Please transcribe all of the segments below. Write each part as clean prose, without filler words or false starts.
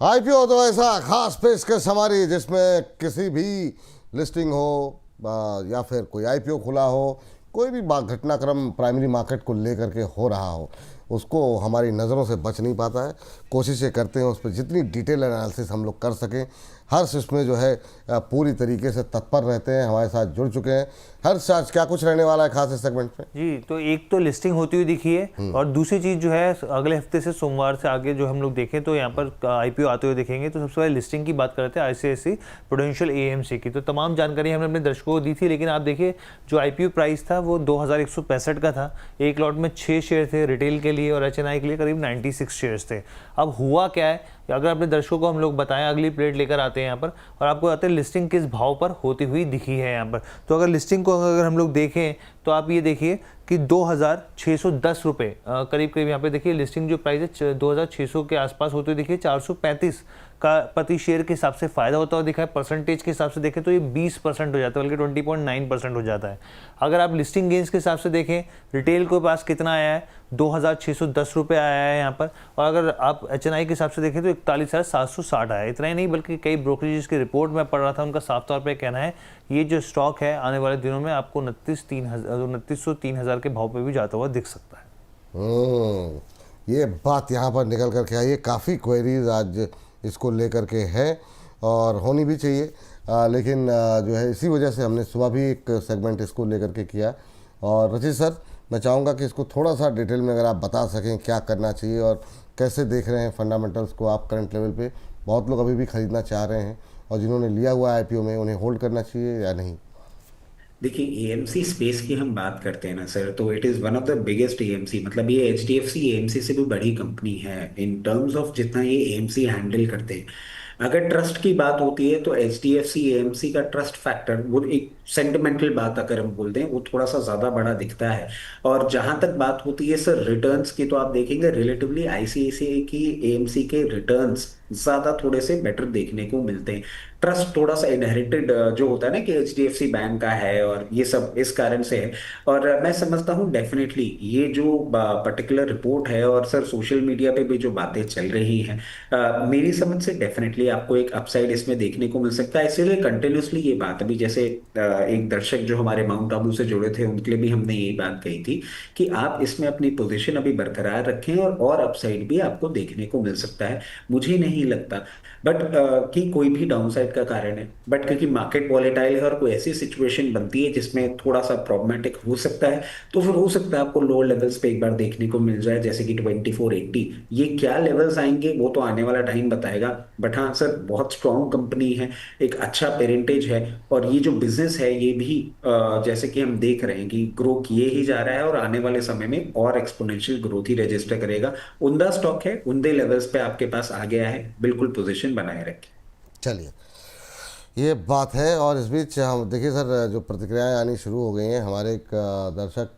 IPO तो ऐसा खास पेशकश हमारी जिसमें किसी भी लिस्टिंग हो या फिर कोई आईपीओ खुला हो, कोई भी घटनाक्रम प्राइमरी मार्केट को लेकर के हो रहा हो, उसको हमारी नज़रों से बच नहीं पाता है। कोशिशें करते हैं उस पर जितनी डिटेल एनालिसिस हम लोग कर सकें। हर्ष इसमें जो है पूरी तरीके से तत्पर रहते हैं, हमारे साथ जुड़ चुके हैं। हर्ष, आज क्या कुछ रहने वाला है खास इस सेगमेंट में? जी, तो एक तो लिस्टिंग होती हुई दिखी है और दूसरी चीज़ जो है अगले हफ्ते से सोमवार से आगे जो हम लोग देखें तो यहाँ पर आईपीओ आते हुए देखेंगे। तो सबसे पहले लिस्टिंग की बात करते हैं आईसीआईसीआई प्रूडेंशियल एएमसी की। तो तमाम जानकारी हमने अपने दर्शकों को दी थी, लेकिन आप देखिए जो आईपीओ प्राइस था वो 2165 का था। एक लॉट में 6 शेयर थे रिटेल के लिए और एचएनआई के लिए करीब 96 शेयर्स थे। अब हुआ क्या है, अगर अपने दर्शकों को हम लोग बताएं, अगली प्लेट लेकर आते हैं यहाँ पर और आपको बताते हैं लिस्टिंग किस भाव पर होती हुई दिखी है यहाँ पर। तो अगर लिस्टिंग को अगर हम लोग देखें तो आप ये देखिए कि 2610 रुपये करीब करीब यहाँ पे देखिए लिस्टिंग जो प्राइस है 2600 के आसपास होती हुई दिखी है। 435 का प्रति शेयर के हिसाब से फ़ायदा होता हुआ दिखा है। परसेंटेज के हिसाब से देखें तो ये 20% हो जाता है, बल्कि 20.9% हो जाता है। अगर आप लिस्टिंग गेंस के हिसाब से देखें, रिटेल के पास कितना आया है, 2610 रुपये आया है यहाँ पर। और अगर आप एचएनआई के हिसाब से देखें तो 41,760 आया है। इतना ही नहीं बल्कि कई ब्रोकरेजेस की रिपोर्ट में पढ़ रहा था, उनका साफ तौर पर कहना है ये जो स्टॉक है आने वाले दिनों में आपको 2900-3000 के भाव पे भी जाता हुआ दिख सकता है। ये बात यहाँ पर निकल करके आई है। काफ़ी क्वेरीज आज इसको लेकर के है और होनी भी चाहिए, लेकिन जो है इसी वजह से हमने सुबह भी एक सेगमेंट इसको लेकर के किया। और रचित सर, मैं चाहूँगा कि इसको थोड़ा सा डिटेल में अगर आप बता सकें क्या करना चाहिए और कैसे देख रहे हैं फंडामेंटल्स को आप करंट लेवल पे। बहुत लोग अभी भी ख़रीदना चाह रहे हैं और जिन्होंने लिया हुआ है आईपीओ में उन्हें होल्ड करना चाहिए या नहीं? देखिए, एएमसी स्पेस की हम बात करते हैं ना सर, तो it is one of the biggest AMC. मतलब ये एचडीएफसी एएमसी से भी बड़ी कंपनी है इन टर्म्स ऑफ जितना ये एएमसी हैंडल करते हैं। अगर ट्रस्ट की बात होती है तो एचडीएफसी एएमसी का ट्रस्ट फैक्टर, वो एक सेंटिमेंटल बात अगर हम बोल दें, वो थोड़ा सा ज़्यादा बड़ा दिखता है। और जहां तक बात होती है सर रिटर्न्स की, तो आप देखेंगे रिलेटिवली आईसीआईसीआई की एएमसी के रिटर्न्स ज़्यादा थोड़े से बेटर देखने को मिलते हैं। ट्रस्ट थोड़ा सा इनहेरिटेड जो होता है ना कि एचडीएफसी बैंक का है और ये सब इस कारण से है। और मैं समझता हूँ डेफिनेटली ये जो पर्टिकुलर रिपोर्ट है और सर सोशल मीडिया पे भी जो बातें चल रही हैं, मेरी समझ से डेफिनेटली आपको एक अपसाइड इसमें देखने को मिल सकता है। इसीलिए कंटिन्यूसली ये बात अभी जैसे एक दर्शक जो हमारे माउंट आबू से जुड़े थे उनके लिए भी हमने यही बात कही थी कि आप इसमें अपनी पोजीशन अभी बरकरार रखें और अपसाइड भी आपको देखने को मिल सकता है। मुझे नहीं लगता बट कि कोई भी डाउनसाइड का कारण है, बट क्योंकि मार्केट वॉलेटाइल है और कोई ऐसी सिचुएशन बनती है जिसमें थोड़ा सा प्रॉब्लमेटिक हो सकता है, तो फिर हो सकता है आपको लोअर लेवल्स पे एक बार देखने को मिल जाए, जैसे कि 2480। ये क्या लेवल्स आएंगे वो तो आने वाला टाइम बताएगा। बट हाँ सर, बहुत स्ट्रॉन्ग कंपनी है, एक अच्छा पेरेंटेज है और ये जो बिजनेस है ये भी जैसे कि हम देख रहे हैं कि ग्रो किए ही जा रहा है और आने वाले समय में और एक्सपोनेंशियल ग्रोथ ही रजिस्टर करेगा। उमदा स्टॉक है, उमदे लेवल्स पे आपके पास आ गया है, बिल्कुल पोजीशन बनाए रखें। चलिए, ये बात है। और इस बीच हम देखिए सर, जो प्रतिक्रियाएं आनी शुरू हो गई हैं, हमारे एक दर्शक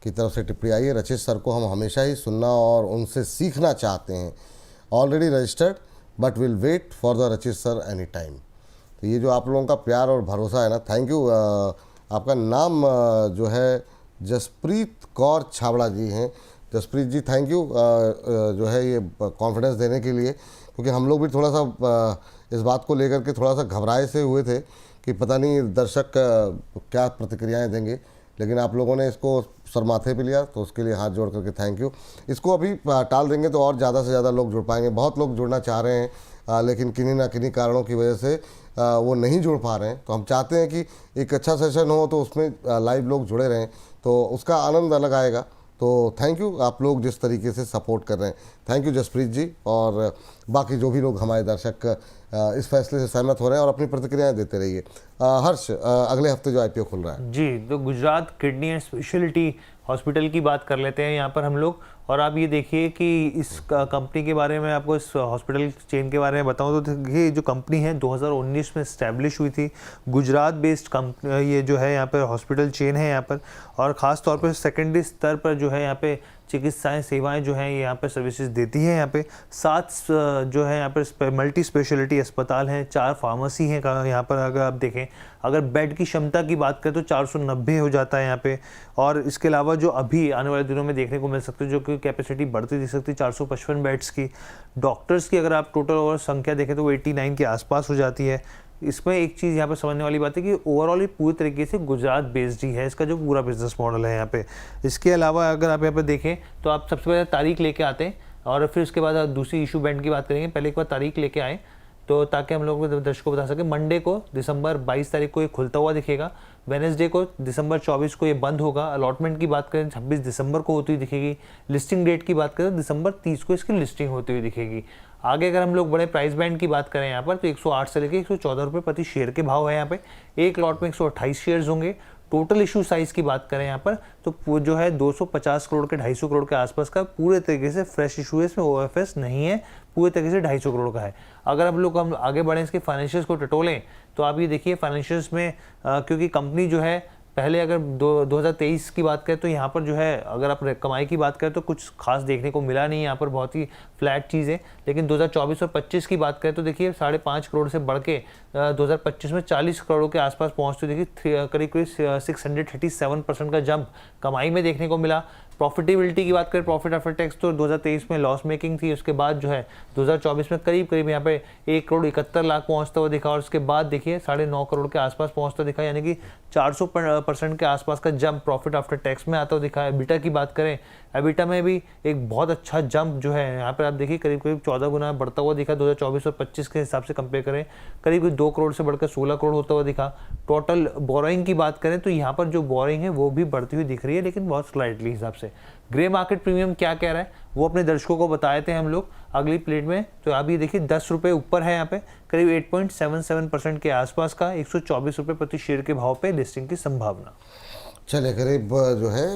की तरफ से टिप्पणी आई है, रचित सर को हम हमेशा ही सुनना और उनसे सीखना चाहते हैं। Already registered but will wait for the Rachit sir any time. तो ये जो आप लोगों का प्यार और भरोसा है ना, थैंक यू। आपका नाम जो है जसप्रीत कौर छाबड़ा जी हैं। जसप्रीत जी, थैंक यू जो है ये कॉन्फिडेंस देने के लिए, क्योंकि हम लोग भी थोड़ा सा इस बात को लेकर के थोड़ा सा घबराए से हुए थे कि पता नहीं दर्शक क्या प्रतिक्रियाएं देंगे, लेकिन आप लोगों ने इसको सर माथे पे लिया, तो उसके लिए हाथ जोड़ करके थैंक यू। इसको अभी टाल देंगे तो और ज़्यादा से ज़्यादा लोग जुड़ पाएंगे। बहुत लोग जुड़ना चाह रहे हैं लेकिन किन्हीं ना किन्हीं कारणों की वजह से वो नहीं जुड़ पा रहे हैं। तो हम चाहते हैं कि एक अच्छा सेशन हो तो उसमें लाइव लोग जुड़े रहें, तो उसका आनंद अलग आएगा। तो थैंक यू, आप लोग जिस तरीके से सपोर्ट कर रहे हैं, थैंक यू जसप्रीत जी। और बाकी जो भी लोग हमारे दर्शक इस फैसले से सहमत हो रहे हैं और अपनी प्रतिक्रियाएं देते रहिए। हर्ष, अगले हफ्ते जो आईपीओ खुल रहा है जी, तो Gujarat kidney and speciality hospital की बात कर लेते हैं यहाँ पर हम लोग। और आप ये देखिए कि इस कंपनी के बारे में आपको, इस हॉस्पिटल चेन के बारे में बताऊँ तो ये जो कंपनी है 2019 में इस्टेब्लिश हुई थी। गुजरात बेस्ड कंपनी ये जो है यहाँ पर हॉस्पिटल चेन है यहाँ पर, और ख़ास तौर पर सेकेंडरी स्तर पर जो है यहाँ पे चिकित्साएं सेवाएं जो हैं ये यहाँ पर सर्विसेज देती है। यहाँ पे 7 जो है यहाँ पर मल्टी स्पेशलिटी अस्पताल हैं, 4 फार्मेसी हैं यहाँ पर। अगर आप देखें, अगर बेड की क्षमता की बात करें तो 490 हो जाता है यहाँ पे। और इसके अलावा जो अभी आने वाले दिनों में देखने को मिल सकते हैं, जो कि कैपेसिटी बढ़ती दिख सकती है 455 बेड्स की। डॉक्टर्स की अगर आप टोटल और संख्या देखें तो वो 89 के आसपास हो जाती है। इसमें एक चीज़ यहाँ पे समझने वाली बात है कि ओवरऑल ये पूरी तरीके से गुजरात बेस्ड ही है इसका जो पूरा बिजनेस मॉडल है यहाँ पे। इसके अलावा अगर आप यहाँ पे देखें तो आप सबसे पहले तारीख लेके आते हैं और फिर उसके बाद दूसरी इशू बैंड की बात करेंगे। पहले एक बार तारीख लेके आए तो ताकि हम लोग दर्शकों को बता सकें। मंडे को दिसंबर 22 तारीख को ये खुलता हुआ दिखेगा। वेडनेसडे को दिसंबर 24 को ये बंद होगा। अलॉटमेंट की बात करें 26 दिसंबर को होती हुई दिखेगी। लिस्टिंग डेट की बात करें दिसंबर 30 को इसकी लिस्टिंग होती हुई दिखेगी। आगे अगर हम लोग बड़े प्राइस बैंड की बात करें यहाँ पर तो 108 से लेकर 114 रुपये प्रति शेयर के भाव है यहाँ पे। एक लॉट में 128 शेयर्स होंगे। टोटल इशू साइज की बात करें यहाँ पर तो जो है 250 करोड़ के 250 करोड़ के आसपास का पूरे तरीके से फ्रेश इशू है। इसमें ओएफएस नहीं है, पूरे तरीके से 250 करोड़ का है। अगर हम आगे बढ़ें इसके फाइनेंशियल्स को टटोलें तो आप ये देखिए फाइनेंशियल्स में क्योंकि कंपनी जो है पहले अगर 2023 की बात करें तो यहाँ पर जो है अगर आप कमाई की बात करें तो कुछ खास देखने को मिला नहीं, यहाँ पर बहुत ही फ्लैट चीज़ है। लेकिन 2024 और 25 की बात करें तो देखिए 5.5 करोड़ से बढ़ के 2025 में 40 करोड़ के आसपास पहुँचते देखिए करीब 637% का जंप कमाई में देखने को मिला। प्रॉफिटेबिलिटी की बात करें, प्रॉफिट आफ्टर टैक्स तो 2023 में लॉस मेकिंग थी, उसके बाद जो है 2024 में करीब यहाँ पे 1 करोड़ 71 लाख पहुंचता हुआ दिखा और उसके बाद देखिए 9.5 करोड़ के आसपास पहुंचता दिखा, यानी कि 400% के आसपास का जंप प्रॉफिट आफ्टर टैक्स में आता हुआ दिखा है। एबिटा की बात करें, एबिटा में भी एक बहुत अच्छा जंप जो है यहाँ पर आप देखिए करीब 14 गुना बढ़ता हुआ दिखा। 2024 और 25 के हिसाब से कंपेयर करें करीब 2 करोड़ से बढ़कर 16 करोड़ होता हुआ दिखा। टोटल बोरोइंग की बात करें तो यहाँ पर जो बोरोइंग है वो भी बढ़ती हुई दिख रही है, लेकिन बहुत स्लाइटली हिसाब से। ग्रे मार्केट प्रीमियम क्या कह रहा है वो अपने दर्शकों को बताए थे हम लोग अगली प्लेट में। तो आप ये देखिए 10 रुपये ऊपर है यहाँ पे, करीब 8.77% के आसपास का 124 रुपये प्रति शेयर के भाव पे लिस्टिंग की संभावना। चलिए करीब जो है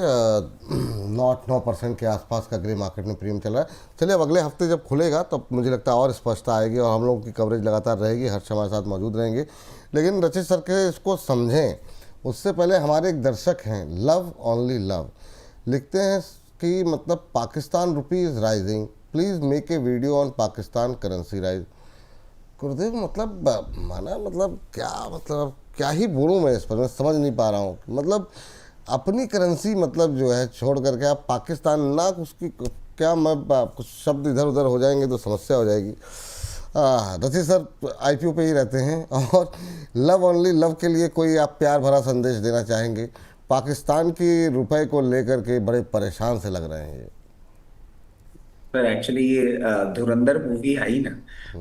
9% के आसपास का ग्रे मार्केट में प्रीमियम चल रहा है। चलिए अब अगले हफ्ते जब खुलेगा तो मुझे लगता है और स्पष्टता आएगी और हम लोगों की कवरेज लगातार रहेगी, हर्ष हमारे साथ मौजूद रहेंगे। लेकिन रचित सर के इसको समझें उससे पहले हमारे एक दर्शक हैं लव ओनली लव, लिखते हैं कि मतलब पाकिस्तान रुपी is rising, please make a video on Pakistan currency rise. गुरुदेव मतलब माना मतलब क्या ही बोलूँ मैं इस पर, मैं समझ नहीं पा रहा हूँ। मतलब अपनी करेंसी मतलब जो है छोड़ करके आप पाकिस्तान ना उसकी क्या, मैं कुछ शब्द इधर उधर हो जाएंगे तो समस्या हो जाएगी। रचित सर आईपीओ पे ही रहते हैं और लव ओनली लव के लिए कोई आप प्यार भरा संदेश देना चाहेंगे? पाकिस्तान की रुपए को लेकर के बड़े परेशान से लग रहे हैं ये। सर एक्चुअली ये धुरंधर मूवी आई ना,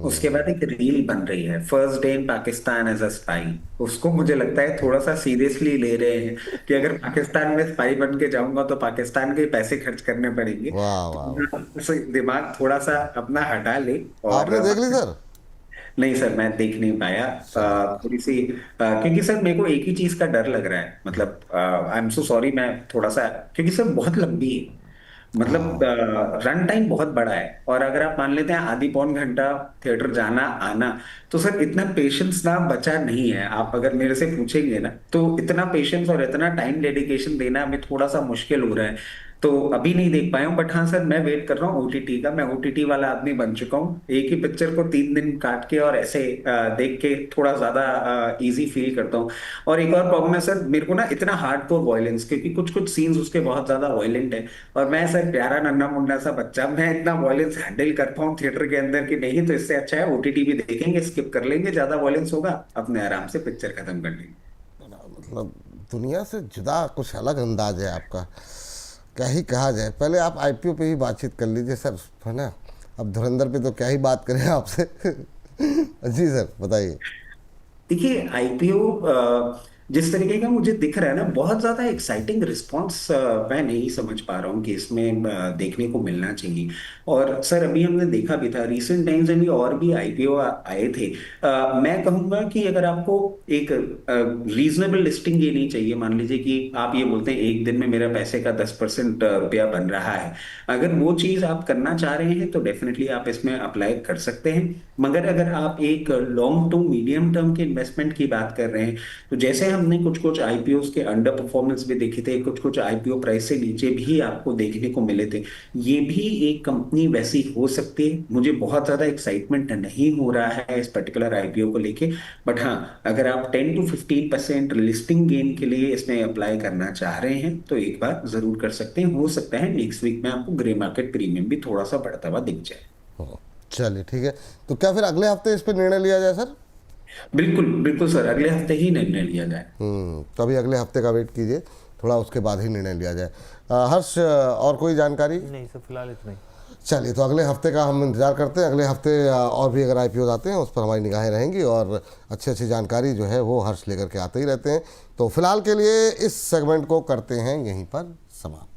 उसके बाद एक रील बन रही है first day in Pakistan as a spy. उसको मुझे लगता है थोड़ा सा सीरियसली ले रहे हैं कि अगर पाकिस्तान में स्पाई बन के जाऊंगा तो पाकिस्तान के पैसे खर्च करने पड़ेंगे। वाह वाह, दिमाग थोड़ा सा अपना हटा ले। और आपने देख ली सर? नहीं सर, मैं देख नहीं पाया थोड़ी सी क्योंकि सर मेरे को एक ही चीज का डर लग रहा है। मतलब आई एम सो सॉरी, मैं थोड़ा सा क्योंकि सर बहुत लंबी है, मतलब रन टाइम बहुत बड़ा है। और अगर आप मान लेते हैं आधी पौन घंटा थिएटर जाना आना, तो सर इतना पेशेंस ना बचा नहीं है। आप अगर मेरे से पूछेंगे ना तो इतना पेशेंस और इतना टाइम डेडिकेशन देना हमें थोड़ा सा मुश्किल हो रहा है, तो अभी नहीं देख पाया हूँ। बट हाँ सर, मैं वेट कर रहा हूँ ओटीटी का। मैं ओटीटी वाला आदमी बन चुका हूँ, एक ही पिक्चर को 3 दिन काट के और ऐसे देख के थोड़ा ज्यादा इजी फील करता हूँ। और एक और प्रॉब्लम है सर, मेरे को ना इतना हार्डकोर वायलेंस, क्योंकि कुछ कुछ सीन्स उसके बहुत ज्यादा वायलेंट है और मैं सर प्यारा नन्हा मुन्ना सा बच्चा, मैं इतना वायलेंस हैंडल कर पाऊँ थिएटर के अंदर कि नहीं, तो इससे अच्छा है ओटीटी भी देखेंगे, स्किप कर लेंगे, ज्यादा वायलेंस होगा, अपने आराम से पिक्चर खत्म कर लेंगे। मतलब दुनिया से जुदा कुछ अलग अंदाज है आपका, क्या ही कहा जाए। पहले आप आईपीओ पे ही बातचीत कर लीजिए सर, है ना। अब धुरंधर पे तो क्या ही बात करें आपसे। जी सर बताइए। देखिए आईपीओ जिस तरीके का मुझे दिख रहा है ना, बहुत ज्यादा एक्साइटिंग रिस्पांस मैं नहीं समझ पा रहा हूँ कि इसमें देखने को मिलना चाहिए। और सर अभी हमने देखा भी था रिसेंट टाइम्स में और भी आईपीओ आए थे। मैं कहूँगा कि अगर आपको एक रीजनेबल लिस्टिंग लेनी चाहिए, मान लीजिए कि आप ये बोलते हैं एक दिन में मेरा पैसे का 10% रुपया बन रहा है, अगर वो चीज़ आप करना चाह रहे हैं तो डेफिनेटली आप इसमें अप्लाई कर सकते हैं। मगर अगर आप एक लॉन्ग टर्म मीडियम टर्म के इन्वेस्टमेंट की बात कर रहे हैं तो जैसे हमने कुछ कुछ आईपीओ के अंडर परफॉर्मेंस भी देखे थे, कुछ कुछ आईपीओ प्राइस से नीचे भी आपको देखने को मिले थे। ये भी एक कंपनी वैसी हो सकती है। मुझे बहुत ज्यादा एक्साइटमेंट नहीं हो रहा है इस पर्टिकुलर आईपीओ को लेके, बट हाँ, अगर आप 10 to 15% लिस्टिंग गेन के लिए इसमें अप्लाई करना चाह रहे हैं तो एक बार जरूर कर सकते हैं। हो सकता है नेक्स्ट वीक में आपको ग्रे मार्केट प्रीमियम भी थोड़ा सा बढ़ता हुआ दिख जाए। चलिए ठीक है, तो क्या फिर अगले हफ्ते इस पर निर्णय लिया जाए सर? बिल्कुल बिल्कुल सर, अगले हफ्ते ही निर्णय लिया जाए। तो अभी अगले हफ्ते का वेट कीजिए थोड़ा, उसके बाद ही निर्णय लिया जाए। हर्ष, और कोई जानकारी? नहीं सर, फिलहाल इतना ही। चलिए, तो अगले हफ्ते का हम इंतज़ार करते हैं। अगले हफ्ते और भी अगर आईपीओ आते हैं उस पर हमारी निगाहें रहेंगी, और अच्छी अच्छी जानकारी जो है वो हर्ष लेकर के आते ही रहते हैं। तो फिलहाल के लिए इस सेगमेंट को करते हैं यहीं पर समाप्त।